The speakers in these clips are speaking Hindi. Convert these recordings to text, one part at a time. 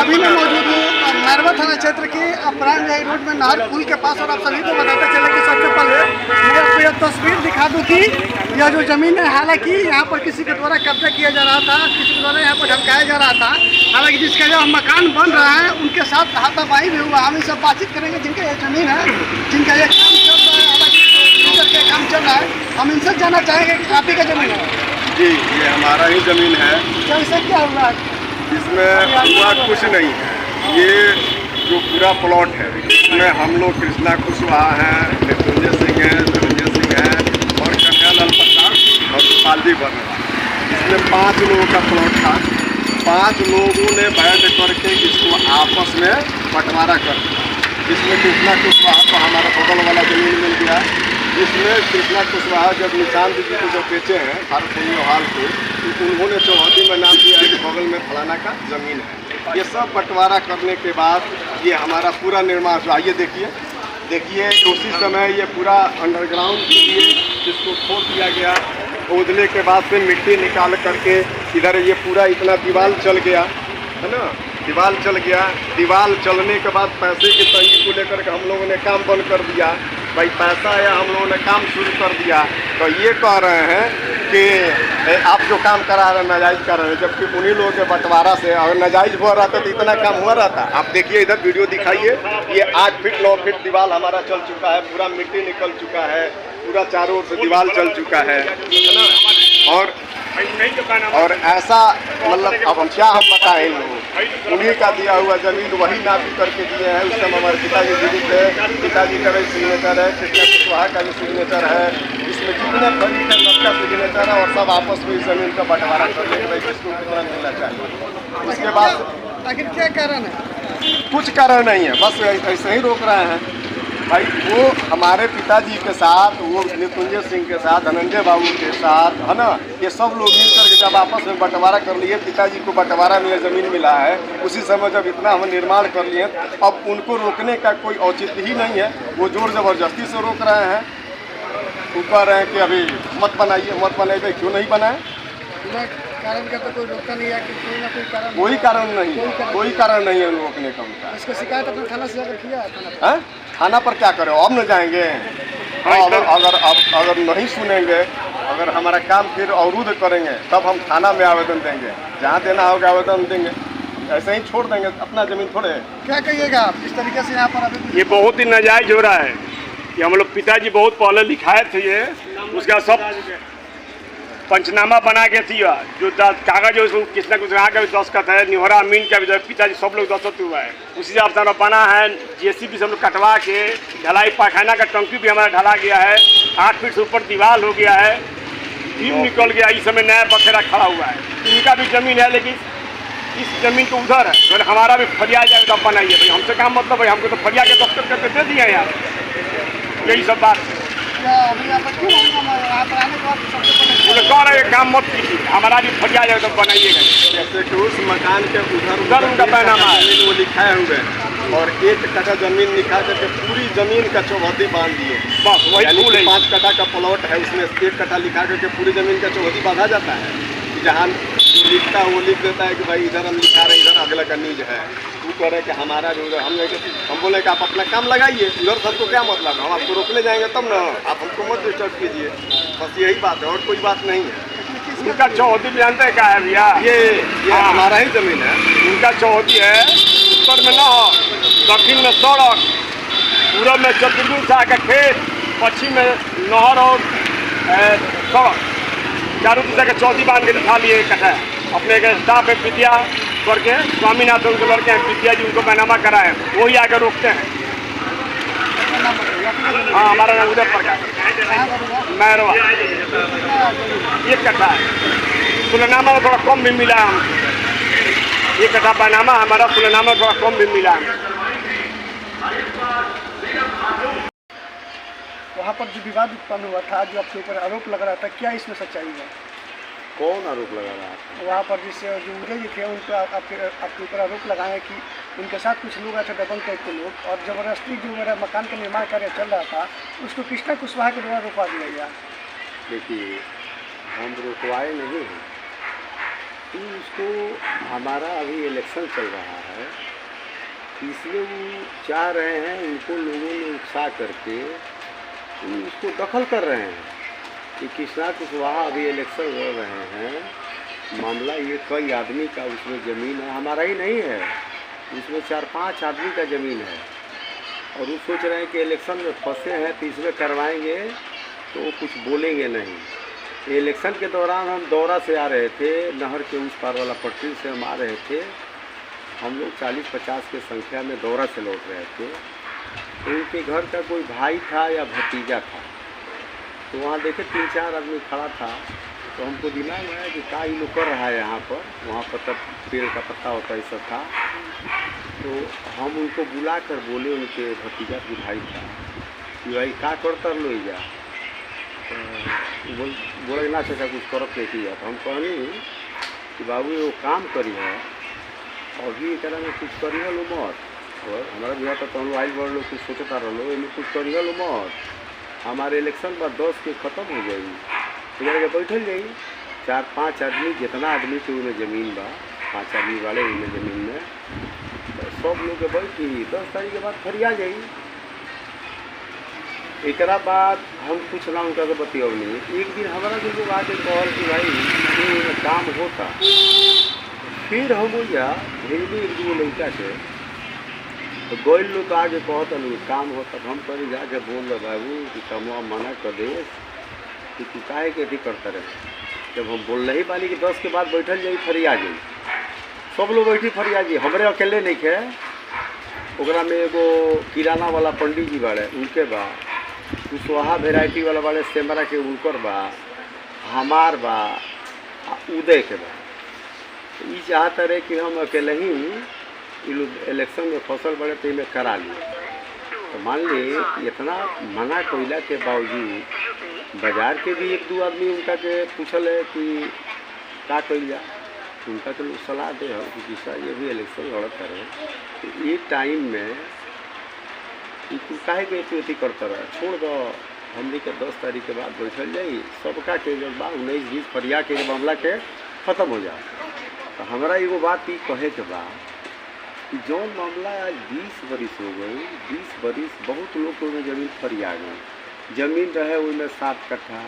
अभी मैं मौजूद हूँ मैरवा थाना क्षेत्र के अपरान रोड में नहर पुल के पास। और आप सभी को बताते चले कि सबसे पहले मैं आपको यह तस्वीर दिखा दूँ कि यह जो ज़मीन है, हालांकि यहाँ पर किसी के द्वारा कब्जा किया जा रहा था, किसी के द्वारा यहाँ पर ढमकाया जा रहा था। हालांकि जिसका जो मकान बन रहा है उनके साथ हाथापाई भी हुआ। हम इससे बातचीत करेंगे जिनका यह ज़मीन है, जिनका यह काम चल रहा है, हालांकि ये काम चल रहा है। हम इनसे जानना चाहेंगे कि आप ही का ज़मीन है? जी, ये हमारा ही ज़मीन है। कैसे क्या हुआ? इसमें हुआ कुछ नहीं है। ये जो पूरा प्लॉट है इसमें हम लोग कृष्णा कुशवाहा हैं, मृत्युंजय सिंह हैं, धनंजय सिंह हैं और कन्हैयालाल प्रसाद और गोपालजी वर्मा। इसमें 5 लोगों का प्लॉट था। 5 लोगों ने बैठ करके इसको आपस में बंटवारा कर दिया। जिसमें कृष्णा कुशवाहा को हमारा बगल वाला ज़मीन मिल गया। जिसमें कृष्णा कुशवाहा जब निशांत जी को जब बेचे हैं भारत हाल को, तो उन्होंने चौहदी में नाम दिया है कि बगल में फलाना का ज़मीन है। ये सब बंटवारा करने के बाद ये हमारा पूरा निर्माण हुआ। ये देखिए उसी समय ये पूरा अंडरग्राउंड के लिए जिसको खोद दिया गया, खोदने के बाद फिर मिट्टी निकाल करके इधर ये पूरा इतना दीवार चल गया है ना। दीवार चल गया। दीवार चलने के बाद पैसे की तंगी को लेकर के हम लोगों ने काम बंद कर दिया। भाई पैसा आया, हम लोगों ने काम शुरू कर दिया। तो ये कह रहे हैं कि आप जो काम करा रहे हैं नाजायज़ कर रहे हैं, जबकि उन्हीं लोगों के बंटवारा से अगर नाजायज़ हुआ रहता तो इतना काम हुआ रहता। आप देखिए इधर वीडियो दिखाइए, ये 8 फीट 9 फीट दीवार हमारा चल चुका है, पूरा मिट्टी निकल चुका है, पूरा चारों ओर से दीवार चल चुका है ना। और ऐसा मतलब अब हम क्या हम बताएं इन लोगों, उन्हीं का दिया हुआ ज़मीन वही नापी करके दिए हैं। उस समय हमारे पिताजी जीवित है, पिताजी का भी सिग्नेचर है, कृष्णा कुशवाहा का भी सिग्नेचर है, इसमें जितने फरीक है सबका सिग्नेचर है। और सब आपस में इस ज़मीन का बंटवारा कर ले भाई किसको कितना मिलना चाहिए। उसके बाद आखिर क्या कारण है? कुछ कारण नहीं है, बस ऐसे ही रोक रहे हैं। भाई वो हमारे पिताजी के साथ, वो मृत्युंजय सिंह के साथ, धनंजय बाबू के साथ है ना, ये सब लोग मिलकर के जब आपस में बंटवारा कर लिए, पिताजी को बंटवारा में ज़मीन मिला है, उसी समय जब इतना हम निर्माण कर लिए, अब उनको रोकने का कोई औचित्य ही नहीं है। वो जोर ज़बरदस्ती से रोक रहे हैं। वो कह रहे हैं कि अभी मत बनाइए, क्यों नहीं बनाए? कारण का तो कोई रोकता नहीं है कि कोई ना कोई कारण। कोई कारण नहीं है रोकने का उनका। इसको शिकायत अपने थाना से जाकर किया है? थाना पर क्या करें, अब न जाएंगे। अगर नहीं सुनेंगे, अगर हमारा काम फिर अवरुद्ध करेंगे तब हम थाना में आवेदन देंगे। जहाँ देना होगा आवेदन देंगे, ऐसे ही छोड़ देंगे अपना ज़मीन थोड़े। क्या कहिएगा आप इस तरीके से यहाँ पर? अभी ये बहुत ही नाजायज़ हो रहा है कि हम लोग पिताजी बहुत पहले लिखाए थे, ये उसका सब पंचनामा बना के थी, जो कागज है उसमें किसना कुछ यहाँ का भी दस्तखत है, निहोरा अमीन का भी पिताजी सब लोग दस्तखत हुआ है। उसी हिसाब से हमारा बना है। JCB से हम लोग कटवा के ढलाई, पाखाना का टंकी भी हमारा ढला गया है, 8 फीट से ऊपर दीवार हो गया है, बीम निकल गया। इस समय नया बखेरा खड़ा हुआ है। इनका भी ज़मीन है, लेकिन इस ज़मीन को उधर है। अगर हमारा भी फरिया जाए तो बनाइए भाई, हमसे काम मतलब भाई, हमको तो फरिया के दस्तखत करके दे दिए यार। यही सब बात कह रहे काम मत कीजिए, हमारा भी फरिया जाए तो बनाइएगा। जैसे कि उस मकान के उधर उनका पैनामा है, वो लिखाए हुए और 1 कट्ठा ज़मीन लिखा करके पूरी ज़मीन का चौहदी बांध दिए। बस वही भूल है। 5 कट्ठा का प्लॉट है, उसमें 1 कट्ठा लिखा करके पूरी ज़मीन का चौहदी बांधा जाता है। जहाँ जो लिखता है वो लिख देता है कि भाई इधर हम लिखा रहे, इधर अगला का नीज है। वो कह रहे हैं कि हमारा जो हम बोले कि आप अपना काम लगाइए, उधर सबको क्या मतलब है, हम आपको रोकने जाएंगे तब ना, आप हमको मत डिस्टर्ब कीजिए। बस यही बात है और कोई बात नहीं है। उनका चौहदी जानते क्या है भैया? ये हमारा ही ज़मीन है। उनका चौहदी है, उत्तर में नहर, दक्षिण में सड़क, पूरब में चतुर्भुज शाह का खेत, पश्चिम में नहर और सड़क, चारों दिशा का चौहदी बांध के दिखा लिए कट्ठा। अपने के स्टाफ है विद्या करके, स्वामीनाथन उनके लड़के हैं विद्या जी, उनको पैनामा कराए, वही आकर रोकते हैं। हाँ, हमारा नाम उदय प्रकाश, मैरवा। 1 कट्ठा है, सुलनामा में थोड़ा कम भी मिला है हमको। 1 कट्ठा पैनामा हमारा, सुलनामा में थोड़ा कम भी मिला है। वहाँ पर जो विवाद उत्पन्न हुआ था, जो आपके ऊपर आरोप लग रहा था, क्या इसमें सच्चाई है? कौन आरोप लगा रहा है? वहाँ पर जिससे जो उदय जी थे, उन पर आपके ऊपर आरोप लगाए कि उनके साथ कुछ लोग आए थे, डबल टाइप के लोग, और ज़बरदस्ती जो मेरा मकान का निर्माण कार्य चल रहा था उसको कृष्णा कुशवाहा के द्वारा रोकवा दिया गया। देखिए, हम रुकवाए नहीं हैं, कि उसको हमारा अभी इलेक्शन चल रहा है, इसलिए वो चाह रहे हैं, उनको लोगों ने उत्साह करके उसको दखल कर रहे हैं कि कृष्णा कुशवाहा अभी इलेक्शन लड़ रहे हैं। मामला ये कई आदमी का उसमें ज़मीन है, हमारा ही नहीं है, उसमें 4-5 आदमी का ज़मीन है और वो सोच रहे हैं कि इलेक्शन में फंसे हैं तो इसमें करवाएंगे तो वो कुछ बोलेंगे नहीं। इलेक्शन के दौरान हम दौरा से आ रहे थे, नहर के उस पार वाला पट्टी से हम आ रहे थे, हम लोग 40-50 के संख्या में दौरा से लौट रहे थे। तो उनके घर का कोई भाई था या भतीजा था, तो वहाँ देखे 3-4 आदमी खड़ा था, तो हमको दिमाग में आया कि क्या ये लोग कर रहा है यहाँ पर। वहाँ पर तब पेड़ का पत्ता होता है सब था, तो हम उनको बुला कर बोले, उनके भतीजा की भाई था कि भाई क्या करता लो जा, तो बोले ना चाचा कुछ करत नहीं किया। तो हम कहनी कि बाबू वो काम करी है अभी एक में कुछ करिए लो मत, और हमारा बिहार तो हम लोग आइल बढ़ लो कुछ सोचता रहो, इनमें कुछ करिए लो मत, हमारे इलेक्शन पर 10 के ख़त्म हो जाएगी, तो बैठल जाई 4-5 आदमी, जितना आदमी के उन्हें ज़मीन बा, 5 आदमी वाले उन्हें ज़मीन में, तो सब लोग के बैठी 10 तारीख के बाद फरिया जाई। एक बाद हम कुछ ना उनका तो बतियौनी। एक दिन हमारा जो लोग आके कहल कि भाई ये काम होता, फिर हम हो जा भेजली 1-2 लड़का के, तो गोल लोग आगे कहता लोग काम होता, हम कहीं जाके बोल रहे बाबू कि कमवा मना कर दे कि तू काहे के अथी करता रहे। जब हम बोल रही बानी कि 10 के बाद बैठल जाई फरिया जाई, सब लोग बैठी फरिया जी, हमारे अकेले नहीं खे, ओकरा में एगो किराना वाला पंडित जी बाड़े उनके बा, कुशवाहा वेराइटी वाला बाड़े सेमरा के उनकर बा, हमार बा, उदय के बा। तो ये चाहता रहे कि हम अकेले ही इलेक्शन में फसल बड़े तो इन्हें करा लिए। तो मान ली इतना मना कोयला के बावजूद बाजार के भी 1-2 आदमी उनका के पूछल है कि का कइल जा, उनका के लोग सलाह दे हम कि जिसका ये भी इलेक्शन लड़त रहे, तो ये टाइम में तू काहे के अथी करता रहे, छोड़ दो, हमने के 10 तारीख के बाद बैठल जाई, सबका के जब बा 19-20 फरिया के मामला के ख़त्म हो जा। तो हमारा एगो बात ही कहे के बा कि जौन मामला आज 20 बरिस हो गई, 20 बरिस बहुत लोग को जमीन फरिया गई, जमीन रहे उनमें 7 कट्ठा,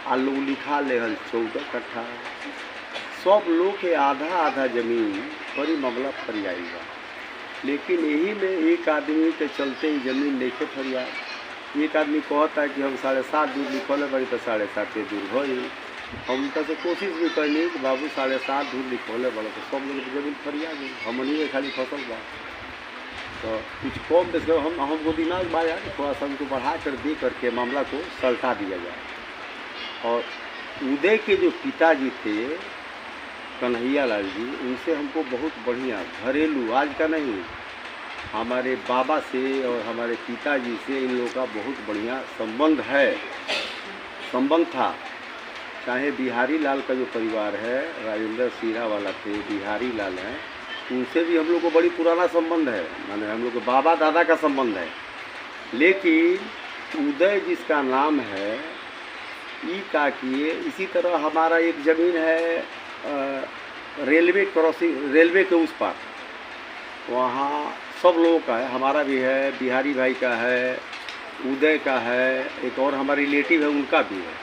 आ लोग लिखा लेहल 14 कट्ठा, सब लोग के आधा जमीन बड़ी मामला फरियाई बा। लेकिन यही में एक आदमी के चलते ही जमीन नहीं के फरिया। एक आदमी कहता है कि हम 7.5 दूर लिखौले बड़ी तो 7.5 दूर भई, हम उनका से कोशिश भी करनी कि बाबू 7.5 दूर लिखौले बड़े, तो सब लोग जमीन फरिया गई, हमनी में खाली फसल बा। तो कुछ कम देख लो, हमको दिमाग में आया थोड़ा सा उनको बढ़ा कर दे करके मामला को सल्टा दिया जाए। और उदय के जो पिताजी थे कन्हैया लाल जी, उनसे हमको बहुत बढ़िया घरेलू, आज का नहीं, हमारे बाबा से और हमारे पिताजी से इन लोगों का बहुत बढ़िया संबंध था। चाहे बिहारी लाल का जो परिवार है, राजेंद्र सिरा वाला थे, बिहारी लाल हैं, उनसे भी हम लोग को बड़ी पुराना संबंध है, माने हम लोग के बाबा दादा का संबंध है। लेकिन उदय जिसका नाम है ई का किए, इसी तरह हमारा एक ज़मीन है रेलवे क्रॉसिंग, रेलवे के उस पार, वहाँ सब लोगों का है, हमारा भी है, बिहारी भाई का है, उदय का है, एक और हमारे रिलेटिव है उनका भी है।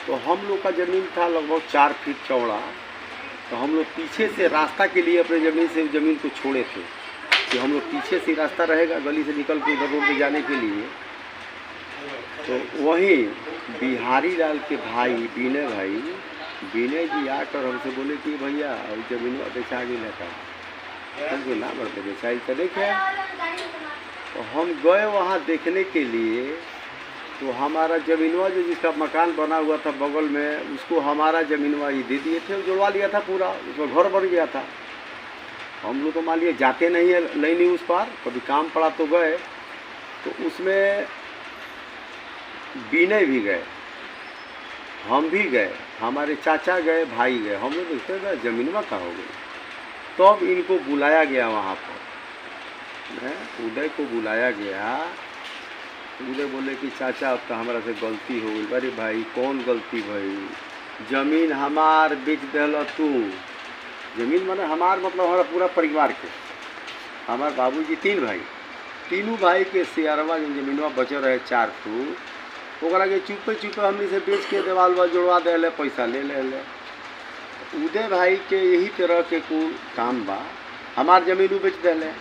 तो हम लोग का ज़मीन था लगभग 4 फीट चौड़ा। तो हम लोग पीछे से रास्ता के लिए अपने ज़मीन को छोड़े थे कि हम लोग पीछे से रास्ता रहेगा गली से निकल के उधर रोड पे जाने के लिए। तो वहीं बिहारी लाल के भाई विनय जी आकर हमसे बोले कि भैया अब ज़मीन बेचा गई है, हमको ना बढ़ते बेचाई तो देखे। तो हम गए वहाँ देखने के लिए, तो हमारा ज़मीनवा जो जिसका मकान बना हुआ था बगल में, उसको हमारा ज़मीनवा ही दे दिए थे, जुड़वा लिया था पूरा, उसमें घर बन गया था। हम लोग तो मान लिए जाते नहीं है लेनी उस पार, कभी काम पड़ा तो गए। तो उसमें विनय भी गए, हम भी गए, हमारे चाचा गए, भाई गए, हम लोग देखते गए ज़मीनवा कहाँ हो गई। तब इनको बुलाया गया वहाँ पर, उदय को बुलाया गया। उदय बोले कि चाचा अब तो हमारा से गलती हो गई। अरे भाई कौन गलती भाई, जमीन हमार बेच दिल तू। जमीन माने हमार मतलब हमारा पूरा परिवार के, हमार बाबूजी 3 भाई, तीनों भाई के शेयरवा जो जमीनवा बचे रहे 4 फुट, ओकरा के चुपे चुपे हमनी से बेच के देवाल वाल जोड़वा दे, पैसा ले ले। उदय भाई के यही तरह के कुल काम बा, हमार जमीन बेच दिले।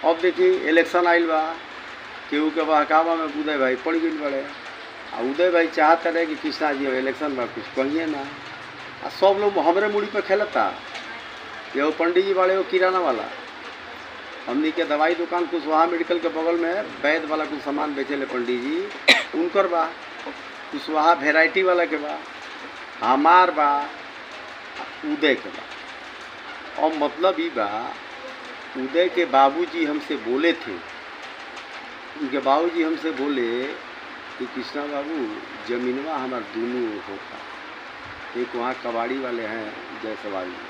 अब देखी इलेक्शन आइल बा, केहू के बहकावा में उदय भाई पड़ गई बड़े, आ उदय भाई चाहते रहे कि कृष्णा जी अब इलेक्शन में कुछ कहिए ना, आ सब लोग हमरे मुड़ी पे खेलता। एगो पंडित जी बड़े, वो किराना वाला, हमनी के दवाई दुकान कुशवाहा मेडिकल के बगल में वैद वाला कुछ सामान बेचेले पंडित जी, उनकर बा। कुशवाहा वेराइटी वाला के बा, हमार बा, उदय के बा। और मतलब ये बा, उदय के बाबूजी हमसे बोले थे, उनके बाबूजी हमसे बोले कि कृष्णा बाबू जमीनवा हमार दोनों होता, एक वहाँ कबाड़ी वाले हैं जायसवाल में,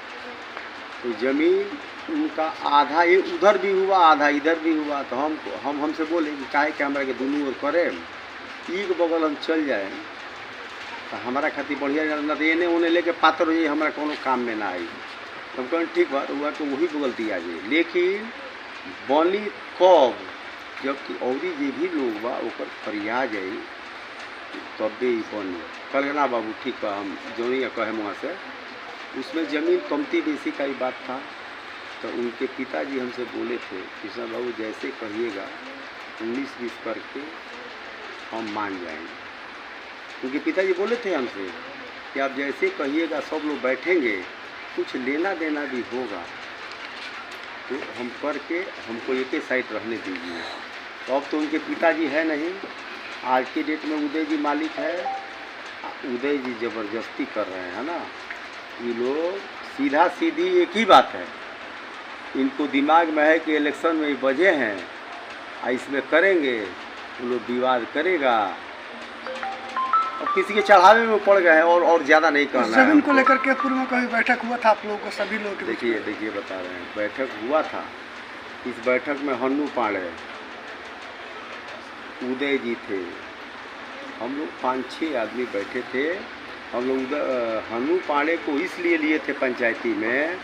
तो ज़मीन उनका आधा ये उधर भी हुआ आधा इधर भी हुआ। तो हमसे बोले कि काहे के हमरा के दोनों ओर करे, एक बगल हम चल जाए तो हमारा खातिर बढ़िया, ना तो एने ओने लेके पातर हो जाए, हमारा कोनो काम में ना आई। हम कहें ठीक बा, हुआ तो वही बगल दिया जाए, लेकिन बनी कब जबकि औरी जे भी लोग बा ओकर फरिया जाई तबे ही बनी। कल ना बाबू ठीक बा, हम जो ही कहे वहाँ से उसमें ज़मीन कमती बेसी का ही बात था। तो उनके पिताजी हमसे बोले थे कृष्णा बाबू जैसे कहिएगा 19-20 करके हम मान जाएंगे। उनके पिताजी बोले थे हमसे कि आप जैसे कहिएगा सब लोग बैठेंगे, कुछ लेना देना भी होगा तो हम करके हमको एक ही साइड रहने दीजिए। तो अब तो उनके पिताजी है नहीं, आज की डेट में उदय जी मालिक है, उदय जी ज़बरदस्ती कर रहे हैं ना। ये लोग सीधा सीधी एक ही बात है, इनको दिमाग में है कि इलेक्शन में ये बजे हैं, इसमें करेंगे, वो लोग विवाद करेगा और किसी के चढ़ावे में पड़ गए हैं और ज़्यादा नहीं करना है। जमीन को लेकर के पूर्व में कभी बैठक हुआ था आप लोगों को, सभी लोग? देखिए बता रहे हैं, बैठक हुआ था। इस बैठक में हन्नू पांडे, उदय जी थे, हम लोग 5-6 आदमी बैठे थे। हम लोग हन्नू पांडे को इसलिए लिए थे पंचायती में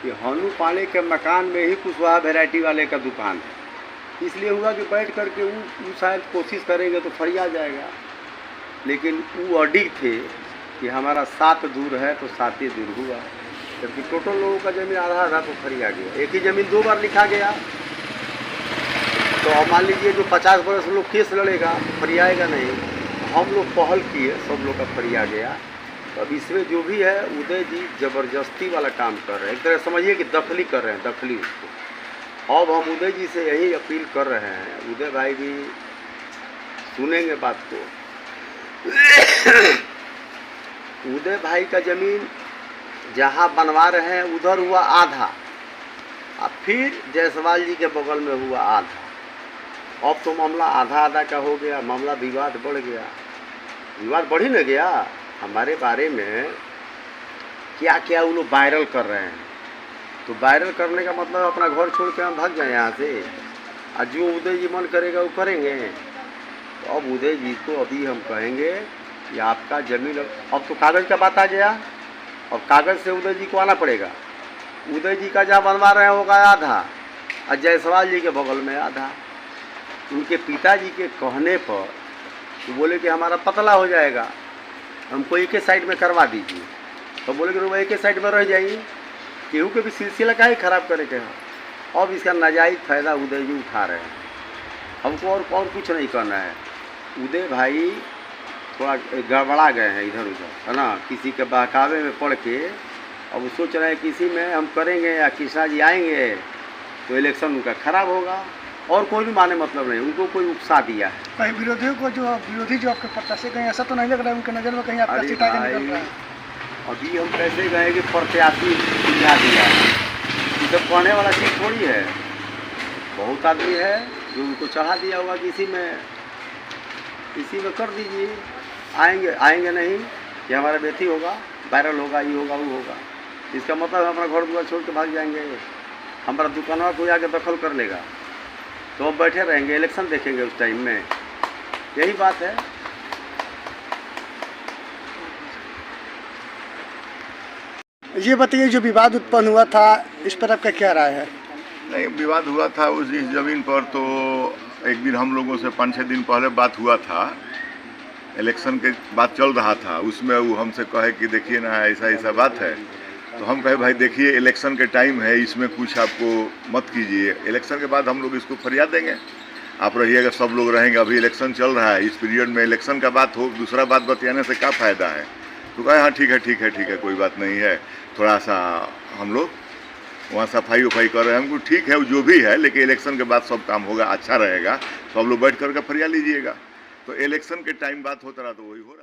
कि हन्नू पांडे के मकान में ही कुशवाहा वैरायटी वाले का दुकान है, इसलिए हुआ कि बैठ करके वो शायद कोशिश करेंगे तो फरिया जाएगा। लेकिन वो अडिग थे कि हमारा 7 दूर है तो 7 ही दूर हुआ, जबकि टोटल लोगों का ज़मीन आधा तो फरिया गया। एक ही ज़मीन 2 बार लिखा गया, तो अब मान लीजिए जो 50 बरस लोग केस लड़ेगा फरियाएगा नहीं। हम लोग पहल किए, सब लोग का फरिया गया। तो अब इसमें जो भी है उदय जी ज़बरदस्ती वाला काम कर रहे हैं, एक तरह समझिए कि दखली कर रहे हैं, दखली उसको। अब हम उदय जी से यही अपील कर रहे हैं, उदय भाई भी सुनेंगे बात को। उदय भाई का ज़मीन जहाँ बनवा रहे हैं उधर हुआ आधा, और फिर जायसवाल जी के बगल में हुआ आधा। अब तो मामला आधा आधा का हो गया, मामला विवाद बढ़ गया। विवाद बढ़ ही न गया, हमारे बारे में क्या क्या वो लोग वायरल कर रहे हैं। तो वायरल करने का मतलब अपना घर छोड़ के हम भाग जाए यहाँ से, और जो उदय जी मन करेगा वो करेंगे। तो अब उदय जी को अभी हम कहेंगे कि आपका ज़मीन, अब तो कागज़ का बात आ गया, और कागज़ से उदय जी को आना पड़ेगा। उदय जी का जहाँ बनवा रहे हैं होगा आधा, और जायसवाल जी के बगल में आधा। उनके पिताजी के कहने पर वो बोले कि हमारा पतला हो जाएगा, हमको एक ही साइड में करवा दीजिए। तो बोले कि वो एक ही साइड में रह जाइए, केहू के भी सिलसिला का ही खराब करे के। अब इसका नाजायज़ फ़ायदा उदय जी उठा रहे हैं, हमको और कुछ नहीं करना है। उदय भाई थोड़ा गड़बड़ा गए हैं इधर उधर, है ना, किसी के बहकावे में पड़ के। अब वो सोच रहे हैं किसी में हम करेंगे या कृष्णा जी आएंगे तो इलेक्शन उनका खराब होगा, और कोई भी माने मतलब नहीं, उनको कोई उकसा दिया है। कहीं विरोधियों को जो विरोधी जो आपके प्रत्याशी, कहीं ऐसा तो नहीं लग रहा है उनके नज़र में कहीं आपका सीट आगे निकल रहा है? अभी हम कैसे गए कि प्रत्याशी सुझा दिया, ये सब कहने वाला चीज़ थोड़ी है। बहुत आदमी है जो उनको चढ़ा दिया होगा कि इसी में कर दीजिए, आएंगे नहीं, ये हमारा बेटी होगा, वायरल होगा, ये होगा, वो होगा। इसका मतलब हमारा घर दुआर छोड़ के भाग जाएंगे, हमारा दुकानों को आके दखल कर लेगा, तो हम बैठे रहेंगे, इलेक्शन देखेंगे उस टाइम में। यही बात है। ये बताइए जो विवाद उत्पन्न हुआ था इस पर आपका क्या राय है? नहीं, विवाद हुआ था उस इस ज़मीन पर, तो एक दिन हम लोगों से 5-6 दिन पहले बात हुआ था, इलेक्शन के बात चल रहा था, उसमें वो हमसे कहे कि देखिए ना ऐसा ऐसा बात है। तो हम कहे भाई देखिए इलेक्शन के टाइम है, इसमें कुछ आपको मत कीजिए, इलेक्शन के बाद हम लोग इसको फरियाद देंगे, आप रहिएगा, सब लोग रहेंगे, अभी इलेक्शन चल रहा है, इस पीरियड में इलेक्शन का बात हो, दूसरा बात बतियाने से क्या फ़ायदा है। तो कहे हाँ ठीक है कोई बात नहीं है, थोड़ा सा हम लोग वहाँ सफाई वफाई कर रहे हैं, हमको ठीक है जो भी है, लेकिन इलेक्शन के बाद सब काम होगा, अच्छा रहेगा, तो आप लोग बैठ कर के फरियाद लीजिएगा। तो इलेक्शन के टाइम बात होता रहा तो वही हो